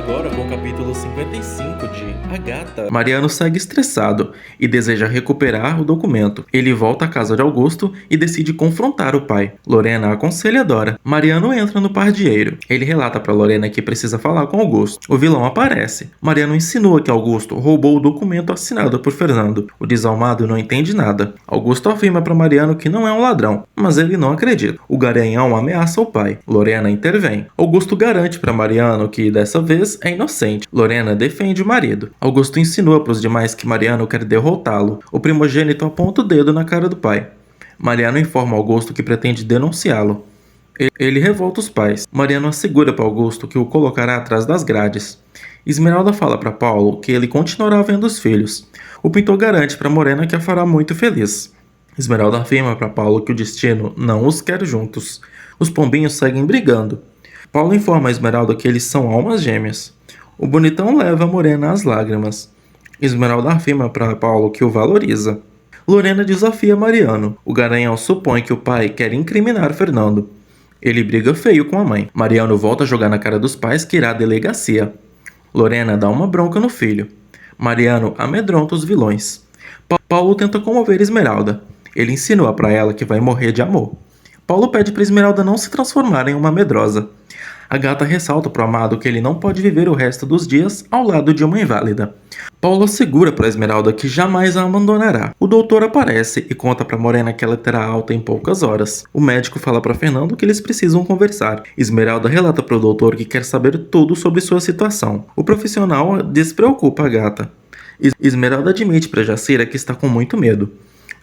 agora com o capítulo 55 de A Gata. Mariano segue estressado e deseja recuperar o documento. Ele volta à casa de Augusto e decide confrontar o pai. Lorena aconselha a Dora. Mariano entra no pardieiro. Ele relata para Lorena que precisa falar com Augusto. O vilão aparece. Mariano insinua que Augusto roubou o documento assinado por Fernando. O desalmado não entende nada. Augusto afirma para Mariano que não é um ladrão, mas ele não acredita. O garanhão ameaça o pai. Lorena intervém. Augusto garante para Mariano que dessa vez é inocente. Lorena defende o marido. Augusto insinua para os demais que Mariano quer derrotá-lo. O primogênito aponta o dedo na cara do pai. Mariano informa Augusto que pretende denunciá-lo. Ele revolta os pais. Mariano assegura para Augusto que o colocará atrás das grades. Esmeralda fala para Paulo que ele continuará vendo os filhos. O pintor garante para Morena que a fará muito feliz. Esmeralda afirma para Paulo que o destino não os quer juntos. Os pombinhos seguem brigando. Paulo informa a Esmeralda que eles são almas gêmeas. O bonitão leva a Morena às lágrimas. Esmeralda afirma para Paulo que o valoriza. Lorena desafia Mariano. O garanhão supõe que o pai quer incriminar Fernando. Ele briga feio com a mãe. Mariano volta a jogar na cara dos pais que irá à delegacia. Lorena dá uma bronca no filho. Mariano amedronta os vilões. Paulo tenta comover Esmeralda. Ele insinua para ela que vai morrer de amor. Paulo pede para Esmeralda não se transformar em uma medrosa. A gata ressalta para o amado que ele não pode viver o resto dos dias ao lado de uma inválida. Paulo assegura para Esmeralda que jamais a abandonará. O doutor aparece e conta para Morena que ela terá alta em poucas horas. O médico fala para Fernando que eles precisam conversar. Esmeralda relata para o doutor que quer saber tudo sobre sua situação. O profissional despreocupa a gata. Esmeralda admite para Jacira que está com muito medo.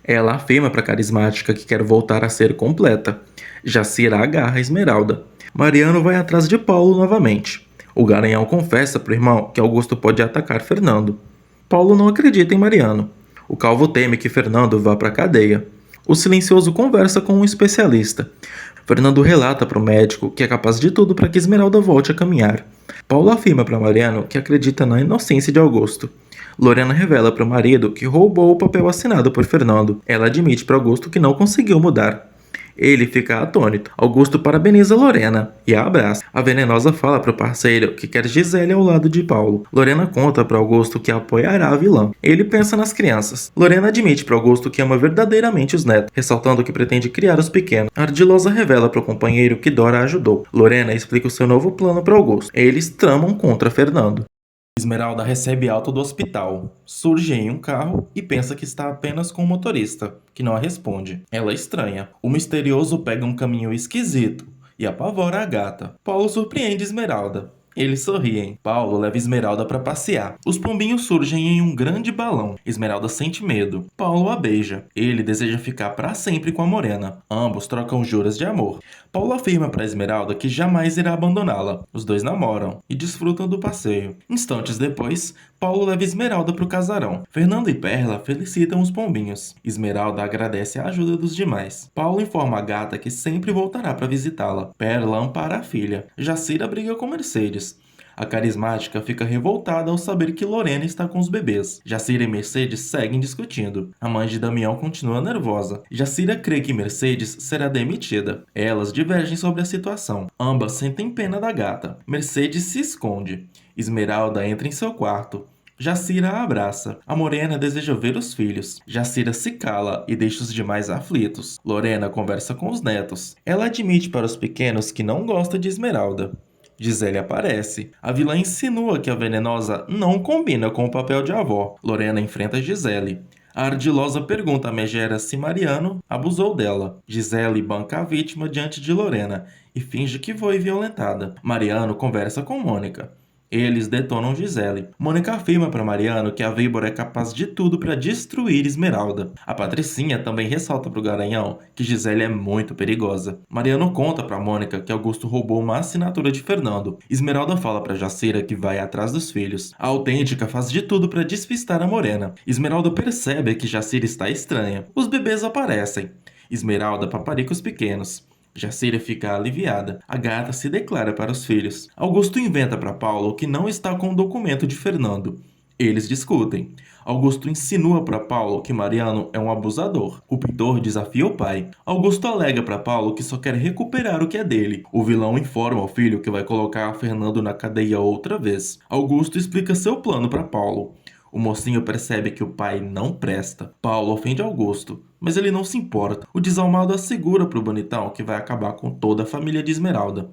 Ela afirma para a carismática que quer voltar a ser completa. Jacira agarra Esmeralda. Mariano vai atrás de Paulo novamente. O garanhão confessa para o irmão que Augusto pode atacar Fernando. Paulo não acredita em Mariano. O calvo teme que Fernando vá para a cadeia. O silencioso conversa com um especialista. Fernando relata para o médico que é capaz de tudo para que Esmeralda volte a caminhar. Paulo afirma para Mariano que acredita na inocência de Augusto. Lorena revela para o marido que roubou o papel assinado por Fernando. Ela admite para Augusto que não conseguiu mudar. Ele fica atônito. Augusto parabeniza Lorena e a abraça. A venenosa fala para o parceiro que quer Gisele ao lado de Paulo. Lorena conta para Augusto que apoiará a vilã. Ele pensa nas crianças. Lorena admite para Augusto que ama verdadeiramente os netos, ressaltando que pretende criar os pequenos. A Ardilosa revela para o companheiro que Dora ajudou. Lorena explica o seu novo plano para Augusto. Eles tramam contra Fernando. Esmeralda recebe alta do hospital, surge em um carro e pensa que está apenas com o motorista, que não a responde. Ela estranha. O misterioso pega um caminho esquisito e apavora a gata. Paulo surpreende Esmeralda. Eles sorriem. Paulo leva Esmeralda para passear. Os pombinhos surgem em um grande balão. Esmeralda sente medo. Paulo a beija. Ele deseja ficar para sempre com a Morena. Ambos trocam juras de amor. Paulo afirma para Esmeralda que jamais irá abandoná-la. Os dois namoram e desfrutam do passeio. Instantes depois, Paulo leva Esmeralda para o casarão. Fernando e Perla felicitam os pombinhos. Esmeralda agradece a ajuda dos demais. Paulo informa a gata que sempre voltará para visitá-la. Perla ampara a filha. Jacira briga com Mercedes. A carismática fica revoltada ao saber que Lorena está com os bebês. Jacira e Mercedes seguem discutindo. A mãe de Damião continua nervosa. Jacira crê que Mercedes será demitida. Elas divergem sobre a situação. Ambas sentem pena da gata. Mercedes se esconde. Esmeralda entra em seu quarto. Jacira a abraça. A Morena deseja ver os filhos. Jacira se cala e deixa os demais aflitos. Lorena conversa com os netos. Ela admite para os pequenos que não gosta de Esmeralda. Gisele aparece. A vilã insinua que a venenosa não combina com o papel de avó. Lorena enfrenta Gisele. A ardilosa pergunta a megera se Mariano abusou dela. Gisele banca a vítima diante de Lorena e finge que foi violentada. Mariano conversa com Mônica. Eles detonam Gisele. Mônica afirma para Mariano que a víbora é capaz de tudo para destruir Esmeralda. A Patricinha também ressalta para o garanhão que Gisele é muito perigosa. Mariano conta para Mônica que Augusto roubou uma assinatura de Fernando. Esmeralda fala para Jacira que vai atrás dos filhos. A autêntica faz de tudo para despistar a Morena. Esmeralda percebe que Jacira está estranha. Os bebês aparecem. Esmeralda paparica os pequenos. Jacira fica aliviada. A gata se declara para os filhos. Augusto inventa para Paulo que não está com o documento de Fernando. Eles discutem. Augusto insinua para Paulo que Mariano é um abusador. O pintor desafia o pai. Augusto alega para Paulo que só quer recuperar o que é dele. O vilão informa ao filho que vai colocar Fernando na cadeia outra vez. Augusto explica seu plano para Paulo. O mocinho percebe que o pai não presta. Paulo ofende Augusto, mas ele não se importa. O desalmado assegura para o bonitão que vai acabar com toda a família de Esmeralda.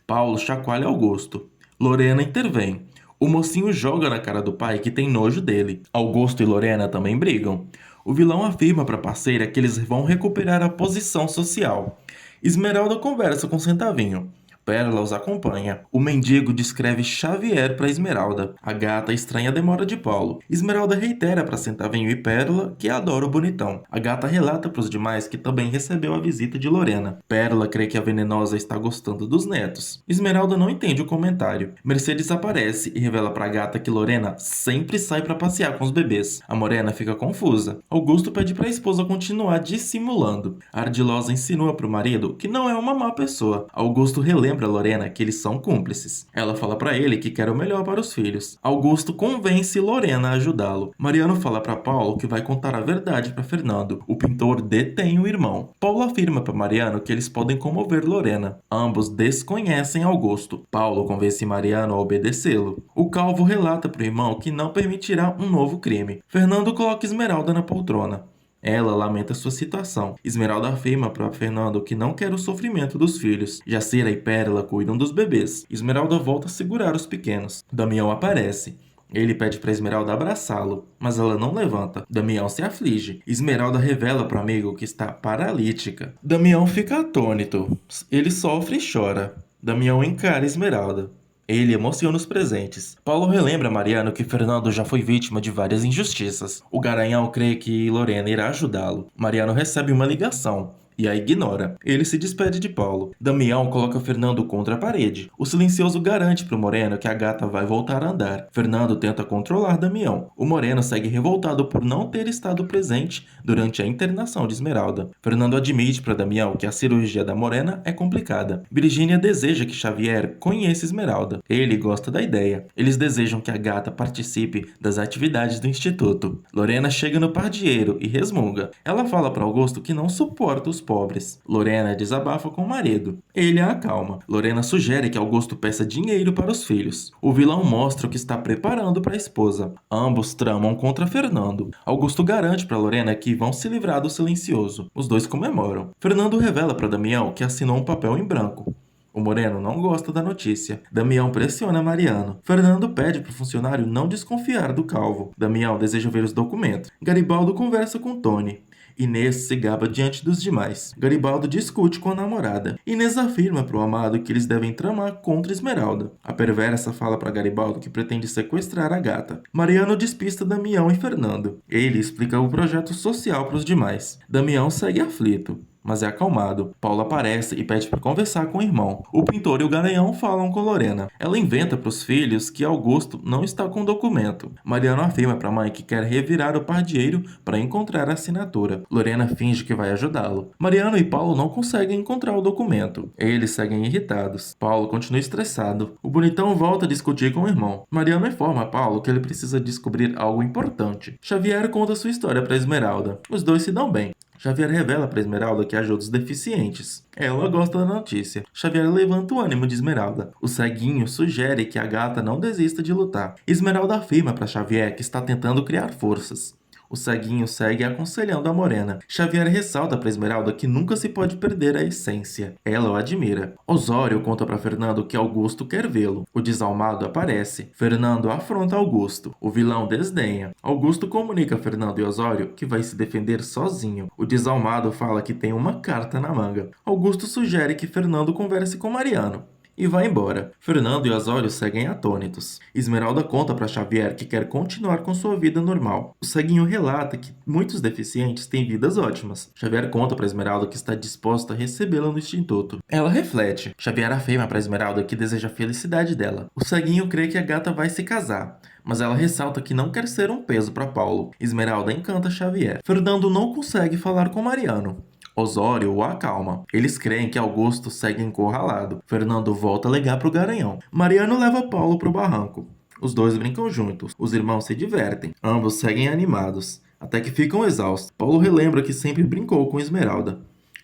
Paulo chacoalha Augusto. Lorena intervém. O mocinho joga na cara do pai que tem nojo dele. Augusto e Lorena também brigam. O vilão afirma para a parceira que eles vão recuperar a posição social. Esmeralda conversa com Centavinho. Pérola os acompanha. O mendigo descreve Xavier para Esmeralda. A gata estranha a demora de Paulo. Esmeralda reitera para Centavinho e Pérola que adora o bonitão. A gata relata para os demais que também recebeu a visita de Lorena. Pérola crê que a venenosa está gostando dos netos. Esmeralda não entende o comentário. Mercedes aparece e revela para a gata que Lorena sempre sai para passear com os bebês. A morena fica confusa. Augusto pede para a esposa continuar dissimulando. A ardilosa insinua para o marido que não é uma má pessoa. Augusto relembra a Lorena que eles são cúmplices. Ela fala para ele que quer o melhor para os filhos. Augusto convence Lorena a ajudá-lo. Mariano fala para Paulo que vai contar a verdade para Fernando. O pintor detém o irmão. Paulo afirma para Mariano que eles podem comover Lorena. Ambos desconhecem Augusto. Paulo convence Mariano a obedecê-lo. O calvo relata para o irmão que não permitirá um novo crime. Fernando coloca Esmeralda na poltrona. Ela lamenta sua situação. Esmeralda afirma para Fernando que não quer o sofrimento dos filhos. Jacira e Pérola cuidam dos bebês. Esmeralda volta a segurar os pequenos. Damião aparece. Ele pede para Esmeralda abraçá-lo, mas ela não levanta. Damião se aflige. Esmeralda revela para o amigo que está paralítica. Damião fica atônito. Ele sofre e chora. Damião encara Esmeralda. Ele emociona os presentes. Paulo relembra a Mariano que Fernando já foi vítima de várias injustiças. O Garanhão crê que Lorena irá ajudá-lo. Mariano recebe uma ligação e a ignora. Ele se despede de Paulo. Damião coloca Fernando contra a parede. O silencioso garante para o Moreno que a gata vai voltar a andar. Fernando tenta controlar Damião. O Moreno segue revoltado por não ter estado presente durante a internação de Esmeralda. Fernando admite para Damião que a cirurgia da Morena é complicada. Virgínia deseja que Xavier conheça Esmeralda. Ele gosta da ideia. Eles desejam que a gata participe das atividades do instituto. Lorena chega no pardieiro e resmunga. Ela fala para Augusto que não suporta os pobres. Lorena desabafa com o marido. Ele a acalma. Lorena sugere que Augusto peça dinheiro para os filhos. O vilão mostra o que está preparando para a esposa. Ambos tramam contra Fernando. Augusto garante para Lorena que vão se livrar do silencioso. Os dois comemoram. Fernando revela para Damião que assinou um papel em branco. O Moreno não gosta da notícia. Damião pressiona Mariano. Fernando pede para o funcionário não desconfiar do calvo. Damião deseja ver os documentos. Garibaldo conversa com Tony. Inês se gaba diante dos demais. Garibaldo discute com a namorada. Inês afirma para o amado que eles devem tramar contra Esmeralda. A perversa fala para Garibaldo que pretende sequestrar a gata. Mariano despista Damião e Fernando. Ele explica o projeto social para os demais. Damião segue aflito, mas é acalmado. Paulo aparece e pede para conversar com o irmão. O pintor e o Garanhão falam com Lorena. Ela inventa para os filhos que Augusto não está com o documento. Mariano afirma para a mãe que quer revirar o pardieiro para encontrar a assinatura. Lorena finge que vai ajudá-lo. Mariano e Paulo não conseguem encontrar o documento. Eles seguem irritados. Paulo continua estressado. O bonitão volta a discutir com o irmão. Mariano informa a Paulo que ele precisa descobrir algo importante. Xavier conta sua história para Esmeralda. Os dois se dão bem. Xavier revela para Esmeralda que ajuda os deficientes. Ela gosta da notícia. Xavier levanta o ânimo de Esmeralda. O ceguinho sugere que a gata não desista de lutar. Esmeralda afirma para Xavier que está tentando criar forças. O ceguinho segue aconselhando a morena. Xavier ressalta para Esmeralda que nunca se pode perder a essência. Ela o admira. Osório conta para Fernando que Augusto quer vê-lo. O desalmado aparece. Fernando afronta Augusto. O vilão desdenha. Augusto comunica a Fernando e Osório que vai se defender sozinho. O desalmado fala que tem uma carta na manga. Augusto sugere que Fernando converse com Mariano e vai embora. Fernando e Osório seguem atônitos. Esmeralda conta para Xavier que quer continuar com sua vida normal. O ceguinho relata que muitos deficientes têm vidas ótimas. Xavier conta para Esmeralda que está disposta a recebê-la no instituto. Ela reflete. Xavier afirma para Esmeralda que deseja a felicidade dela. O ceguinho crê que a gata vai se casar, mas ela ressalta que não quer ser um peso para Paulo. Esmeralda encanta Xavier. Fernando não consegue falar com Mariano. Osório o acalma. Eles creem que Augusto segue encurralado. Fernando volta a ligar para o Garanhão. Mariano leva Paulo para o barranco. Os dois brincam juntos, os irmãos se divertem, ambos seguem animados, até que ficam exaustos. Paulo relembra que sempre brincou com Esmeralda.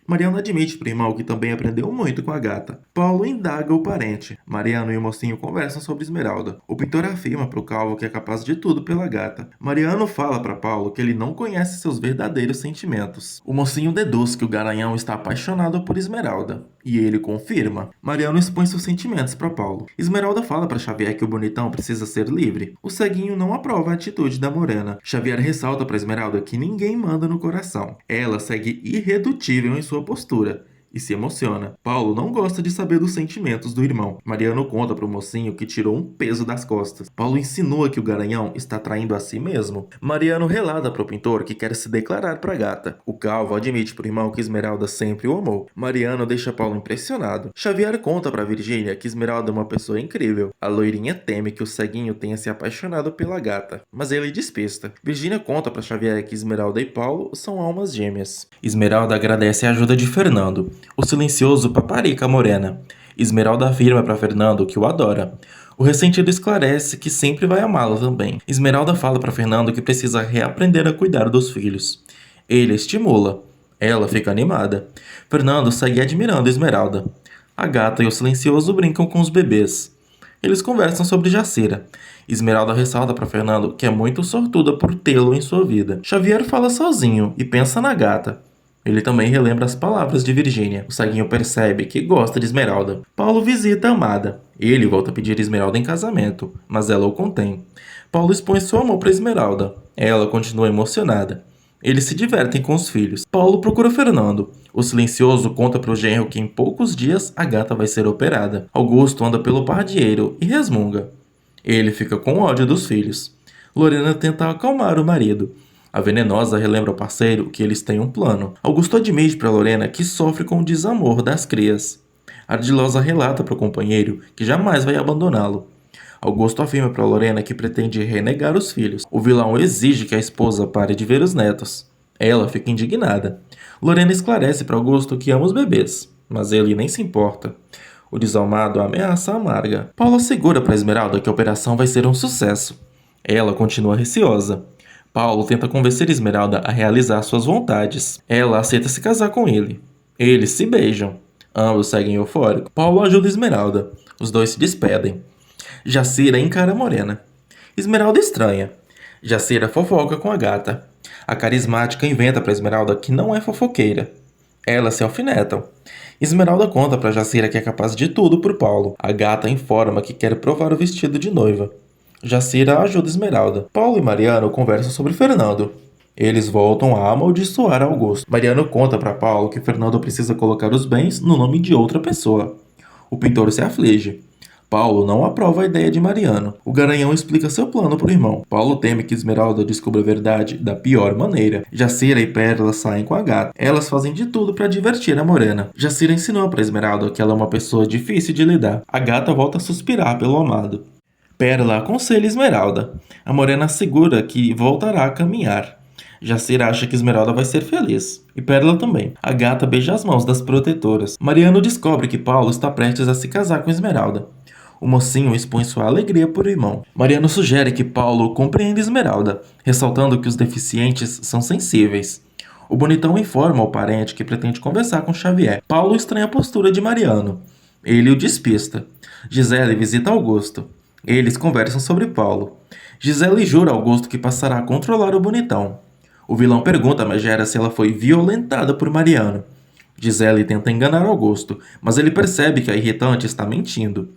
Mariano admite pro irmão que também aprendeu muito com a gata. Paulo indaga o parente. Mariano e o mocinho conversam sobre Esmeralda. O pintor afirma pro calvo que é capaz de tudo pela gata. Mariano fala para Paulo que ele não conhece seus verdadeiros sentimentos. O mocinho deduz que o garanhão está apaixonado por Esmeralda. E ele confirma. Mariano expõe seus sentimentos para Paulo. Esmeralda fala para Xavier que o bonitão precisa ser livre. O ceguinho não aprova a atitude da morena. Xavier ressalta para Esmeralda que ninguém manda no coração. Ela segue irredutível em sua postura e se emociona. Paulo não gosta de saber dos sentimentos do irmão. Mariano conta pro mocinho que tirou um peso das costas. Paulo insinua que o garanhão está traindo a si mesmo. Mariano relata pro pintor que quer se declarar pra gata. O calvo admite pro irmão que Esmeralda sempre o amou. Mariano deixa Paulo impressionado. Xavier conta pra Virgínia que Esmeralda é uma pessoa incrível. A loirinha teme que o ceguinho tenha se apaixonado pela gata, mas ele despista. Virgínia conta pra Xavier que Esmeralda e Paulo são almas gêmeas. Esmeralda agradece a ajuda de Fernando, o silencioso paparica morena. Esmeralda afirma para Fernando que o adora. O ressentido esclarece que sempre vai amá-lo também. Esmeralda fala para Fernando que precisa reaprender a cuidar dos filhos. Ele estimula. Ela fica animada. Fernando segue admirando Esmeralda. A gata e o silencioso brincam com os bebês. Eles conversam sobre Jacira. Esmeralda ressalta para Fernando que é muito sortuda por tê-lo em sua vida. Xavier fala sozinho e pensa na gata. Ele também relembra as palavras de Virgínia. O ceguinho percebe que gosta de Esmeralda. Paulo visita a amada. Ele volta a pedir Esmeralda em casamento, mas ela o contém. Paulo expõe seu amor para Esmeralda. Ela continua emocionada. Eles se divertem com os filhos. Paulo procura Fernando. O silencioso conta para o genro que em poucos dias a gata vai ser operada. Augusto anda pelo pardieiro e resmunga. Ele fica com ódio dos filhos. Lorena tenta acalmar o marido. A venenosa relembra ao parceiro que eles têm um plano. Augusto admite para Lorena que sofre com o desamor das crias. Ardilosa relata para o companheiro que jamais vai abandoná-lo. Augusto afirma para Lorena que pretende renegar os filhos. O vilão exige que a esposa pare de ver os netos. Ela fica indignada. Lorena esclarece para Augusto que ama os bebês, mas ele nem se importa. O desalmado ameaça a amarga. Paulo assegura para Esmeralda que a operação vai ser um sucesso. Ela continua receosa. Paulo tenta convencer Esmeralda a realizar suas vontades. Ela aceita se casar com ele. Eles se beijam. Ambos seguem eufóricos. Paulo ajuda Esmeralda. Os dois se despedem. Jacira encara a morena. Esmeralda estranha. Jacira fofoca com a gata. A carismática inventa para Esmeralda que não é fofoqueira. Elas se alfinetam. Esmeralda conta para Jacira que é capaz de tudo por Paulo. A gata informa que quer provar o vestido de noiva. Jacira ajuda Esmeralda. Paulo e Mariano conversam sobre Fernando. Eles voltam a amaldiçoar Augusto. Mariano conta para Paulo que Fernando precisa colocar os bens no nome de outra pessoa. O pintor se aflige. Paulo não aprova a ideia de Mariano. O garanhão explica seu plano para o irmão. Paulo teme que Esmeralda descubra a verdade da pior maneira. Jacira e Pérola saem com a gata. Elas fazem de tudo para divertir a morena. Jacira ensinou para Esmeralda que ela é uma pessoa difícil de lidar. A gata volta a suspirar pelo amado. Pérola aconselha Esmeralda. A morena assegura que voltará a caminhar. Jacira acha que Esmeralda vai ser feliz. E Pérola também. A gata beija as mãos das protetoras. Mariano descobre que Paulo está prestes a se casar com Esmeralda. O mocinho expõe sua alegria por irmão. Mariano sugere que Paulo compreenda Esmeralda, ressaltando que os deficientes são sensíveis. O bonitão informa ao parente que pretende conversar com Xavier. Paulo estranha a postura de Mariano. Ele o despista. Gisele visita Augusto. Eles conversam sobre Paulo. Gisele jura a Augusto que passará a controlar o bonitão. O vilão pergunta a Megera se ela foi violentada por Mariano. Gisele tenta enganar Augusto, mas ele percebe que a irritante está mentindo.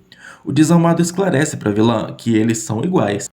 O desalmado esclarece para a vilã que eles são iguais.